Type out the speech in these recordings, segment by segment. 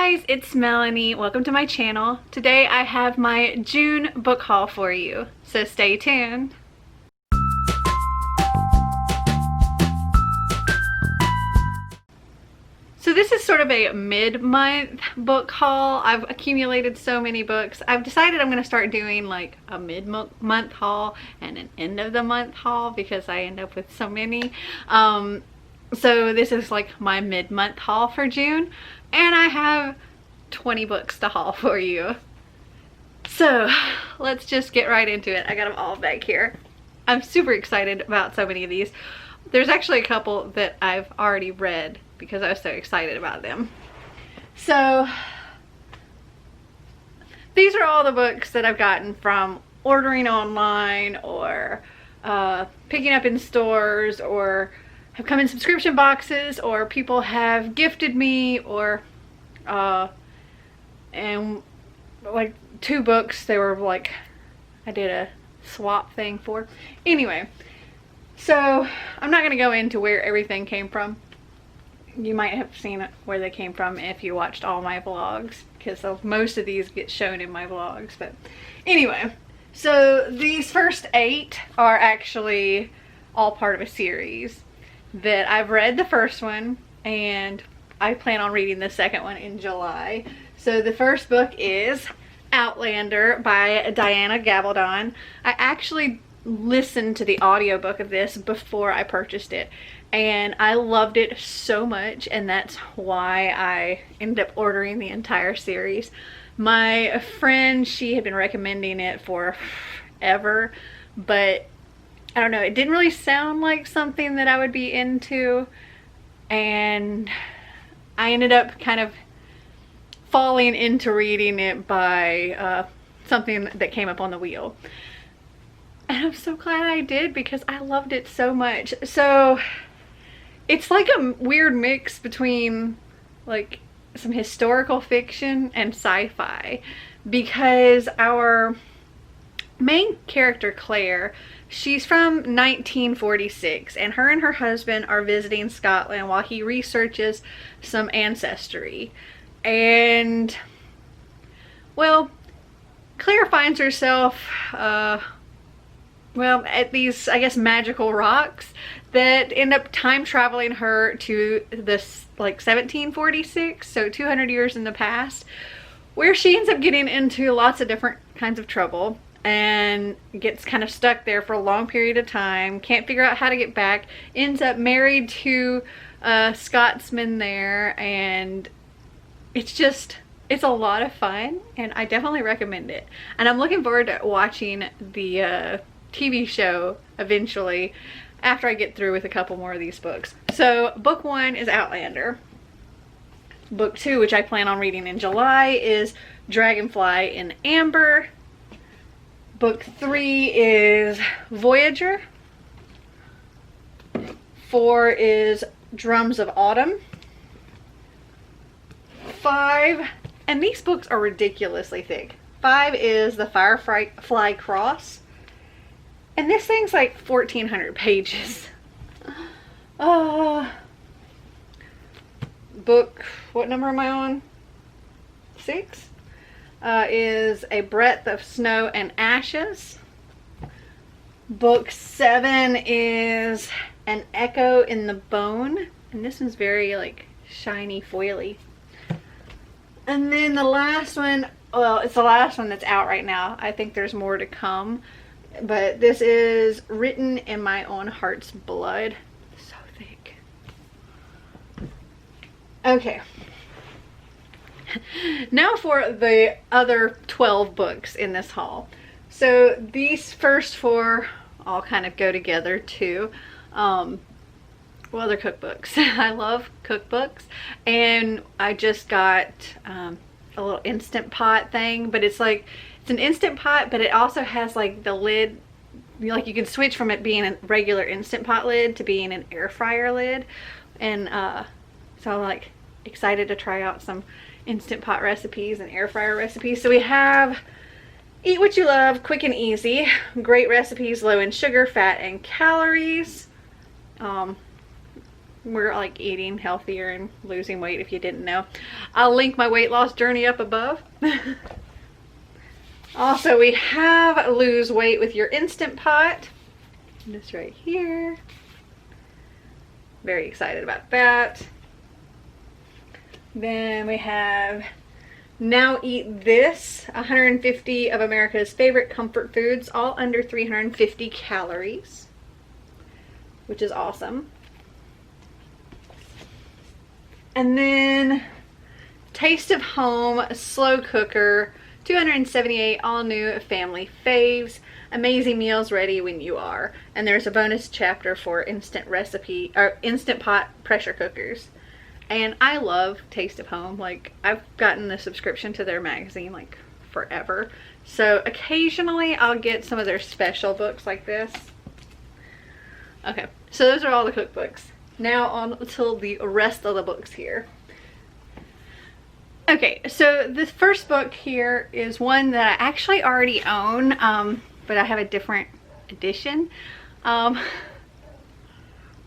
guys, it's Melanie. Welcome to my channel. Today I have my June book haul for you, so stay tuned. So this is sort of a mid-month book haul. I've accumulated so many books. I've decided I'm going to start doing like a mid-month haul and an end-of-the-month haul because I end up with so many. So this is like my mid-month haul for June, and I have 20 books to haul for you. So let's just get right into it. I got them all back here. I'm super excited about so many of these. There's actually a couple that I've already read because I was so excited about them. So these are all the books that I've gotten from ordering online or picking up in stores, or have come in subscription boxes, or people have gifted me, or and like 2 books they were like I did a swap thing for. Anyway, so I'm not going to go into where everything came from. You might have seen where they came from if you watched all my vlogs, because most of these get shown in my vlogs. But anyway, so these first 8 are actually all part of a series that I've read the first one, and I plan on reading the second one in July. So the first book is Outlander by Diana Gabaldon. I actually listened to the audiobook of this before I purchased it, and I loved it so much, and that's why I ended up ordering the entire series. My friend, she had been recommending it for forever, but I don't know, it didn't really sound like something that I would be into, and I ended up kind of falling into reading it by something that came up on the wheel. And I'm so glad I did because I loved it so much. So it's like a weird mix between like some historical fiction and sci-fi, because our main character, Claire, she's from 1946, and her husband are visiting Scotland while he researches some ancestry. And well, Claire finds herself well, at these, I guess, magical rocks that end up time traveling her to this like 1746, so 200 years in the past, where she ends up getting into lots of different kinds of trouble and gets kind of stuck there for a long period of time, can't figure out how to get back, ends up married to a Scotsman there, and it's a lot of fun, and I definitely recommend it. And I'm looking forward to watching the TV show eventually after I get through with a couple more of these books. So book 1 is Outlander. Book 2, which I plan on reading in July, is Dragonfly in Amber. Book 3 is Voyager. 4 is Drums of Autumn. 5, and these books are ridiculously thick. 5 is The Firefly Cross. And this thing's like 1,400 pages. Book, what number am I on? 6? Is A Breath of Snow and Ashes. Book 7 is An Echo in the Bone. And this one's very like shiny, foily. And then the last one, well, it's the last one that's out right now. I think there's more to come. But this is Written in My Own Heart's Blood. So thick. Okay. Now for the other 12 books in this haul. So these first 4 all kind of go together too. Well, they're cookbooks. I love cookbooks, and I just got a little Instant Pot thing, but it's like, it's an Instant Pot, but it also has like the lid, like you can switch from it being a regular Instant Pot lid to being an air fryer lid. And so I'm like excited to try out some Instant Pot recipes and air fryer recipes. So we have Eat What You Love, Quick and Easy, great recipes low in sugar, fat, and calories. we're like eating healthier and losing weight, if you didn't know. I'll link my weight loss journey up above. Also, we have Lose Weight with Your Instant Pot. This right here. Very excited about that. Then we have Now Eat This, 150 of America's favorite comfort foods, all under 350 calories, which is awesome. And then Taste of Home Slow Cooker, 278 all new family faves. Amazing meals ready when you are. And there's a bonus chapter for instant recipe or instant pot pressure cookers. And I love Taste of Home. Like, I've gotten a subscription to their magazine like forever. So occasionally I'll get some of their special books like this. Okay, so those are all the cookbooks. Now on to the rest of the books here. Okay, so the first book here is one that I actually already own, but I have a different edition.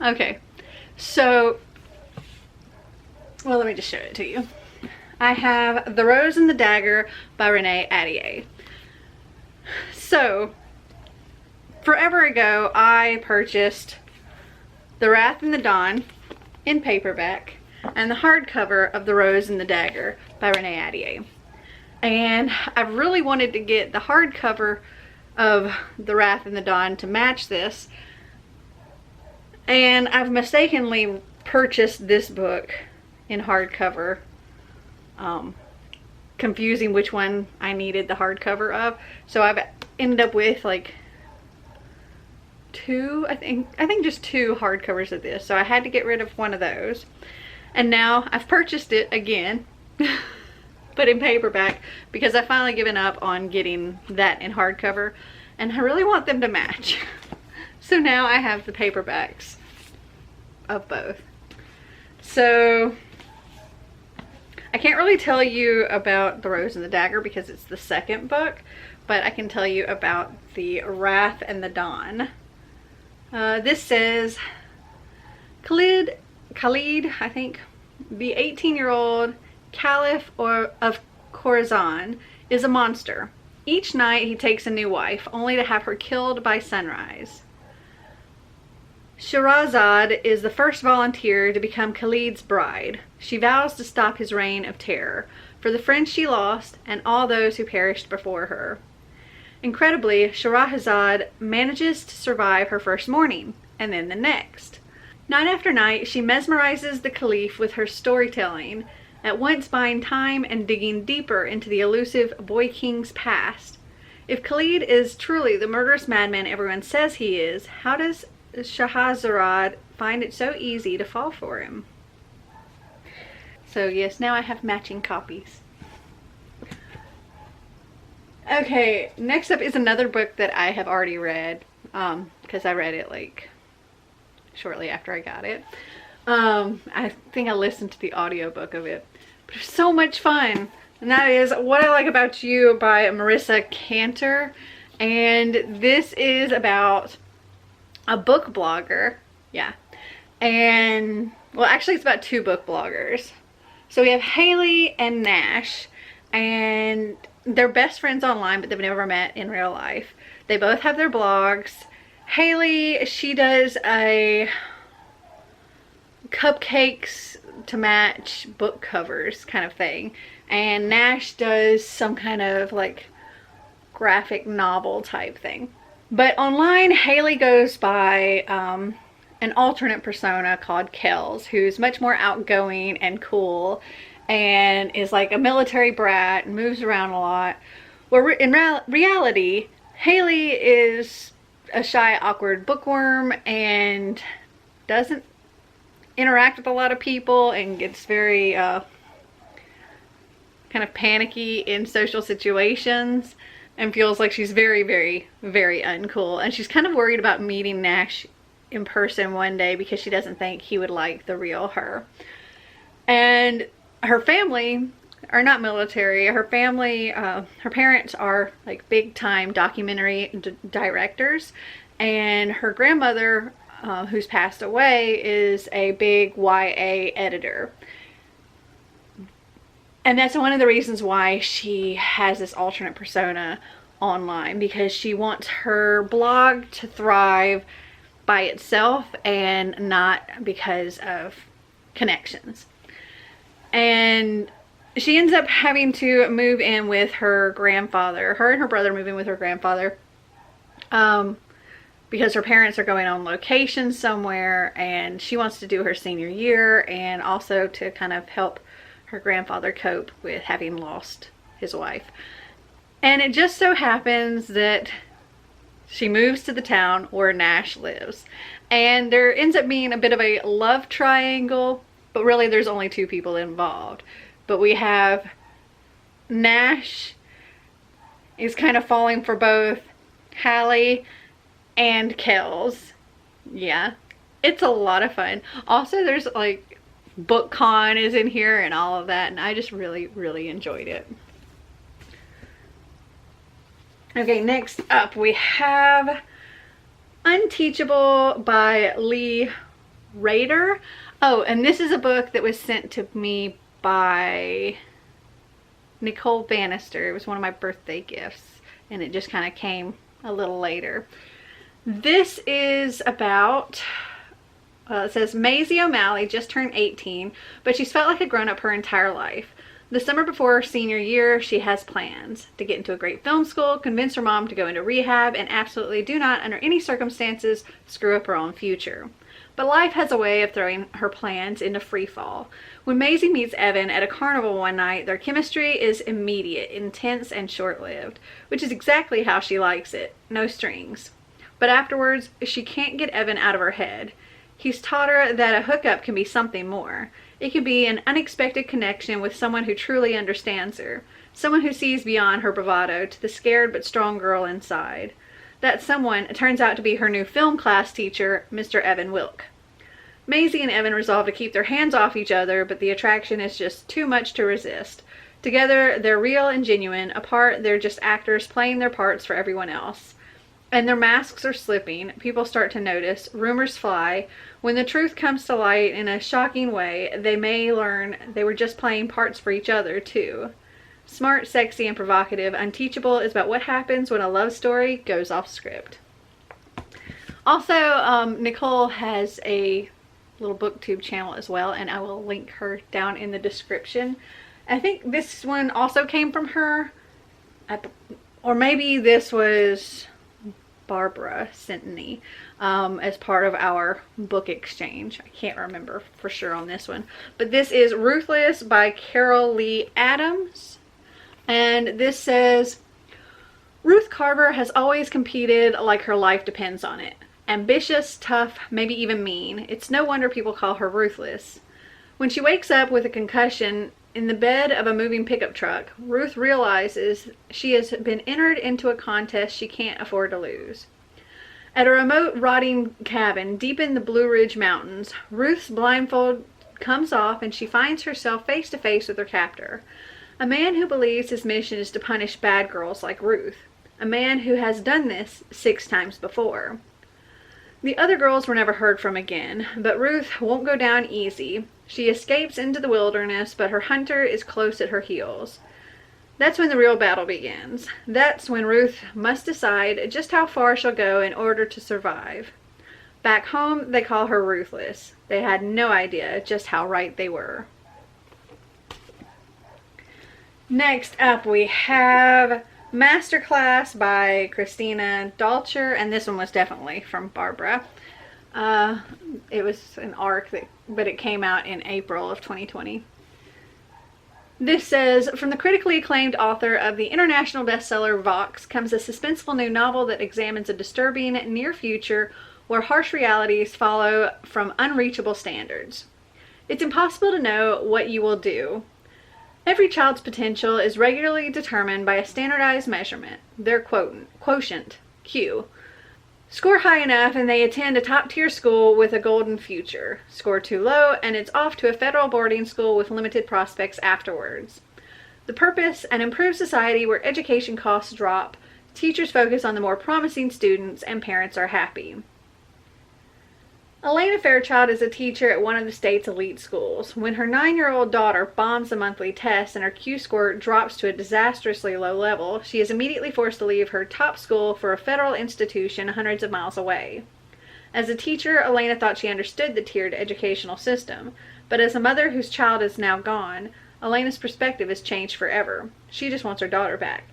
Okay, so, well, let me just show it to you. I have The Rose and the Dagger by Renee Ahdieh. So, forever ago, I purchased The Wrath and the Dawn in paperback and the hardcover of The Rose and the Dagger by Renee Ahdieh. And I really wanted to get the hardcover of The Wrath and the Dawn to match this. And I've mistakenly purchased this book in hardcover, confusing which one I needed the hardcover of. So I've ended up with like two, I think just two hardcovers of this. So I had to get rid of one of those. And now I've purchased it again, but in paperback, because I've finally given up on getting that in hardcover, and I really want them to match. So now I have the paperbacks of both. So I can't really tell you about The Rose and the Dagger because it's the second book, but I can tell you about The Wrath and the Dawn. This says, Khalid, I think, the 18-year-old Caliph of Khorasan, is a monster. Each night he takes a new wife, only to have her killed by sunrise. Shahrazad is the first volunteer to become Khalid's bride. She vows to stop his reign of terror, for the friends she lost and all those who perished before her. Incredibly, Shahrazad manages to survive her first morning, and then the next. Night after night, she mesmerizes the Caliph with her storytelling, at once buying time and digging deeper into the elusive Boy King's past. If Khalid is truly the murderous madman everyone says he is, how does Shahrazad find it so easy to fall for him? So yes, now I have matching copies. Okay, next up is another book that I have already read, because I read it like shortly after I got it. I think I listened to the audiobook of it, but it's so much fun. And that is What I Like About You by Marissa Cantor. And this is about a book blogger. Yeah. And, well, actually it's about two book bloggers. So we have Haley and Nash, and they're best friends online, but they've never met in real life. They both have their blogs. Haley, she does a cupcakes to match book covers kind of thing. And Nash does some kind of like graphic novel type thing. But online, Haley goes by an alternate persona called Kells, who's much more outgoing and cool and is like a military brat and moves around a lot. Where in reality, Haley is a shy, awkward bookworm and doesn't interact with a lot of people and gets very kind of panicky in social situations and feels like she's very, very, very uncool. And she's kind of worried about meeting Nash in person one day because she doesn't think he would like the real her. And her family are not military. Her family, her parents are like big time documentary directors, and her grandmother who's passed away, is a big YA editor. And that's one of the reasons why she has this alternate persona online, because she wants her blog to thrive by itself and not because of connections. And she ends up having to move in with her grandfather. Her and her brother move in with her grandfather because her parents are going on location somewhere, and she wants to do her senior year, and also to kind of help her grandfather cope with having lost his wife. And it just so happens that she moves to the town where Nash lives. And there ends up being a bit of a love triangle, but really there's only two people involved. But we have Nash is kind of falling for both Hallie and Kells. Yeah, it's a lot of fun. Also, there's like BookCon is in here and all of that, and I just really enjoyed it. Okay, next up we have Unteachable by Lee Rader. Oh, and this is a book that was sent to me by Nicole Bannister. It was one of my birthday gifts, and it just kind of came a little later. This is about, it says Maisie O'Malley just turned 18, but she's felt like a grown-up her entire life. The summer before her senior year, she has plans to get into a great film school, convince her mom to go into rehab, and absolutely do not, under any circumstances, screw up her own future. But life has a way of throwing her plans into free fall. When Maisie meets Evan at a carnival one night, their chemistry is immediate, intense, and short-lived, which is exactly how she likes it. No strings. But afterwards, she can't get Evan out of her head. He's taught her that a hookup can be something more. It can be an unexpected connection with someone who truly understands her. Someone who sees beyond her bravado to the scared but strong girl inside. That someone turns out to be her new film class teacher, Mr. Evan Wilk. Maisie and Evan resolve to keep their hands off each other, but the attraction is just too much to resist. Together, they're real and genuine. Apart, they're just actors playing their parts for everyone else. And their masks are slipping. People start to notice. Rumors fly. When the truth comes to light in a shocking way, they may learn they were just playing parts for each other, too. Smart, sexy, and provocative, Unteachable is about what happens when a love story goes off script. Also, Nicole has a little booktube channel as well, and I will link her down in the description. I think this one also came from her, or maybe this was Barbara sent me as part of our book exchange. I can't remember for sure on this one, but this is Ruthless by Carol Lee Adams, and this says, Ruth Carver has always competed like her life depends on it. Ambitious, tough, maybe even mean. It's no wonder people call her ruthless. When she wakes up with a concussion in the bed of a moving pickup truck, Ruth realizes she has been entered into a contest she can't afford to lose. At a remote, rotting cabin deep in the Blue Ridge Mountains, Ruth's blindfold comes off and she finds herself face to face with her captor. A man who believes his mission is to punish bad girls like Ruth. A man who has done this 6 times before. The other girls were never heard from again, but Ruth won't go down easy. She escapes into the wilderness, but her hunter is close at her heels. That's when the real battle begins. That's when Ruth must decide just how far she'll go in order to survive. Back home, they call her Ruthless. They had no idea just how right they were. Next up, we have Masterclass by Christina Dalcher, and this one was definitely from Barbara. It was an arc, but it came out in April of 2020. This says, from the critically acclaimed author of the international bestseller Vox comes a suspenseful new novel that examines a disturbing near future where harsh realities follow from unreachable standards. It's impossible to know what you will do. Every child's potential is regularly determined by a standardized measurement, their quotient, Q. Score high enough and they attend a top-tier school with a golden future. Score too low and it's off to a federal boarding school with limited prospects afterwards. The purpose, an improved society where education costs drop, teachers focus on the more promising students, and parents are happy. Elena Fairchild is a teacher at one of the state's elite schools. When her 9-year-old daughter bombs the monthly test and her Q score drops to a disastrously low level, she is immediately forced to leave her top school for a federal institution hundreds of miles away. As a teacher, Elena thought she understood the tiered educational system, but as a mother whose child is now gone, Elena's perspective has changed forever. She just wants her daughter back,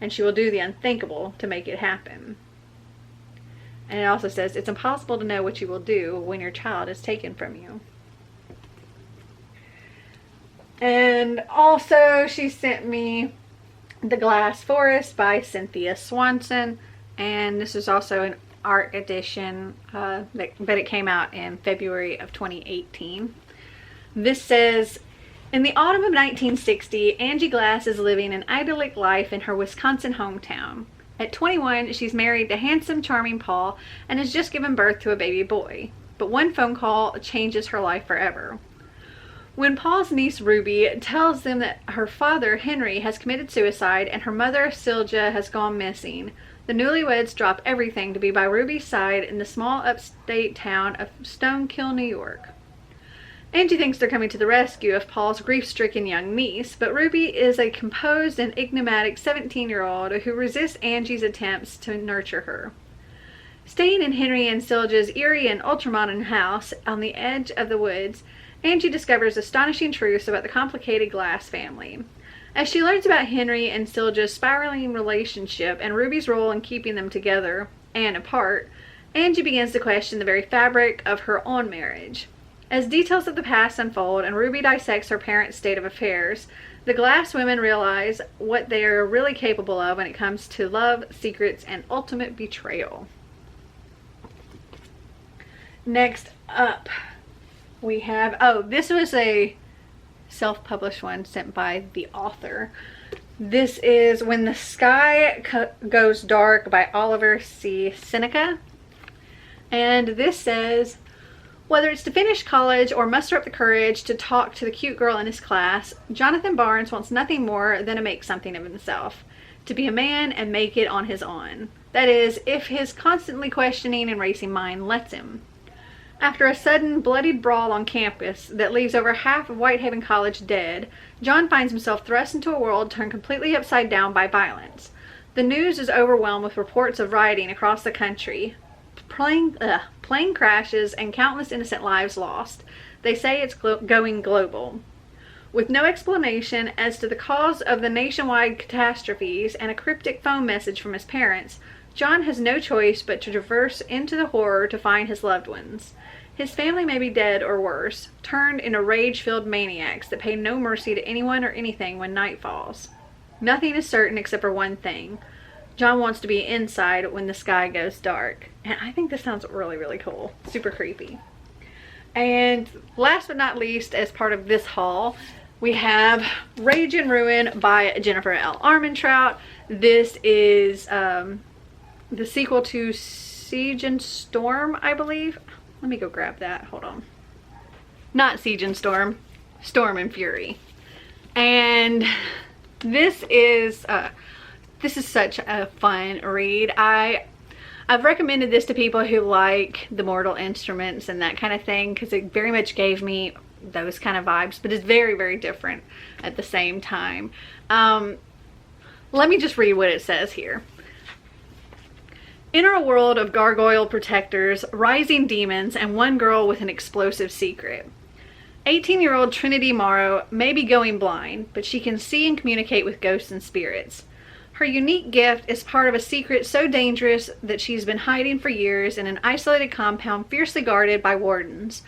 and she will do the unthinkable to make it happen. And it also says, it's impossible to know what you will do when your child is taken from you. And also, she sent me The Glass Forest by Cynthia Swanson. And this is also an art edition, but it came out in February of 2018. This says, in the autumn of 1960, Angie Glass is living an idyllic life in her Wisconsin hometown. At 21, she's married to handsome, charming Paul and has just given birth to a baby boy. But one phone call changes her life forever. When Paul's niece Ruby tells them that her father, Henry, has committed suicide and her mother, Sylvia, has gone missing, the newlyweds drop everything to be by Ruby's side in the small upstate town of Stonekill, New York. Angie thinks they're coming to the rescue of Paul's grief-stricken young niece, but Ruby is a composed and enigmatic 17-year-old who resists Angie's attempts to nurture her. Staying in Henry and Sylvia's eerie and ultramodern house on the edge of the woods, Angie discovers astonishing truths about the complicated Glass family. As she learns about Henry and Sylvia's spiraling relationship and Ruby's role in keeping them together and apart, Angie begins to question the very fabric of her own marriage. As details of the past unfold and Ruby dissects her parents' state of affairs, the Glass women realize what they are really capable of when it comes to love, secrets, and ultimate betrayal. Next up, we have, this was a self-published one sent by the author. This is When the Sky Goes Dark by Oliver C. Seneca. And this says, whether it's to finish college or muster up the courage to talk to the cute girl in his class, Jonathan Barnes wants nothing more than to make something of himself, to be a man and make it on his own. That is, if his constantly questioning and racing mind lets him. After a sudden, bloodied brawl on campus that leaves over half of Whitehaven College dead, John finds himself thrust into a world turned completely upside down by violence. The news is overwhelmed with reports of rioting across the country. Plane crashes and countless innocent lives lost. They say it's going global. With no explanation as to the cause of the nationwide catastrophes and a cryptic phone message from his parents, John has no choice but to traverse into the horror to find his loved ones. His family may be dead or worse, turned into rage-filled maniacs that pay no mercy to anyone or anything when night falls. Nothing is certain except for one thing. John wants to be inside when the sky goes dark. And I think this sounds really, really cool. Super creepy. And last but not least, as part of this haul, we have Rage and Ruin by Jennifer L. Armentrout. This is the sequel to Siege and Storm, I believe. Let me go grab that. Hold on. Not Siege and Storm. Storm and Fury. And this is such a fun read. I've recommended this to people who like the Mortal Instruments and that kind of thing because it very much gave me those kind of vibes, but it's very, very different at the same time. Let me just read what it says here. Enter a world of gargoyle protectors, rising demons, and one girl with an explosive secret. 18-year-old Trinity Morrow may be going blind, but she can see and communicate with ghosts and spirits. Her unique gift is part of a secret so dangerous that she's been hiding for years in an isolated compound fiercely guarded by wardens,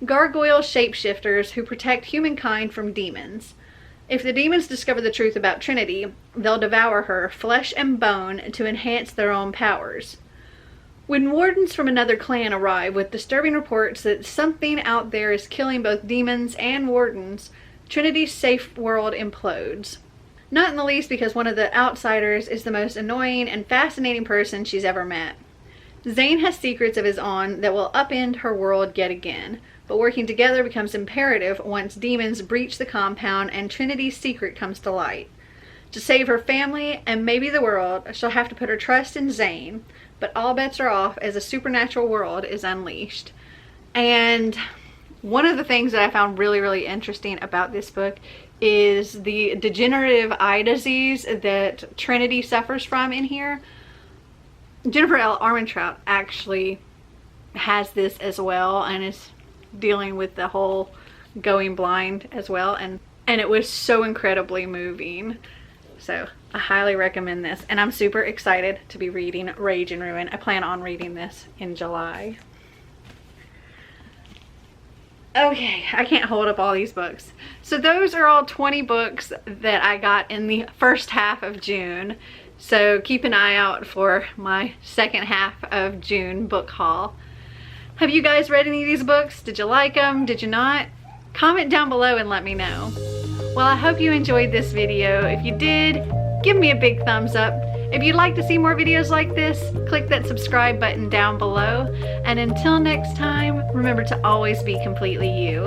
gargoyle shapeshifters who protect humankind from demons. If the demons discover the truth about Trinity, they'll devour her, flesh and bone, to enhance their own powers. When wardens from another clan arrive with disturbing reports that something out there is killing both demons and wardens, Trinity's safe world implodes. Not in the least because one of the outsiders is the most annoying and fascinating person she's ever met. Zane has secrets of his own that will upend her world yet again, but working together becomes imperative once demons breach the compound and Trinity's secret comes to light. To save her family and maybe the world, she'll have to put her trust in Zane, but all bets are off as a supernatural world is unleashed. And one of the things that I found really, really interesting about this book is the degenerative eye disease that Trinity suffers from in here. Jennifer L. Armentrout actually has this as well and is dealing with the whole going blind as well, and it was so incredibly moving. So I highly recommend this, and I'm super excited to be reading Rage and Ruin. I plan on reading this in July. Okay, I can't hold up all these books. So those are all 20 books that I got in the first half of June. So keep an eye out for my second half of June book haul. Have you guys read any of these books? Did you like them? Did you not? Comment down below and let me know. Well, I hope you enjoyed this video. If you did, give me a big thumbs up. If you'd like to see more videos like this, click that subscribe button down below. And until next time, remember to always be completely you.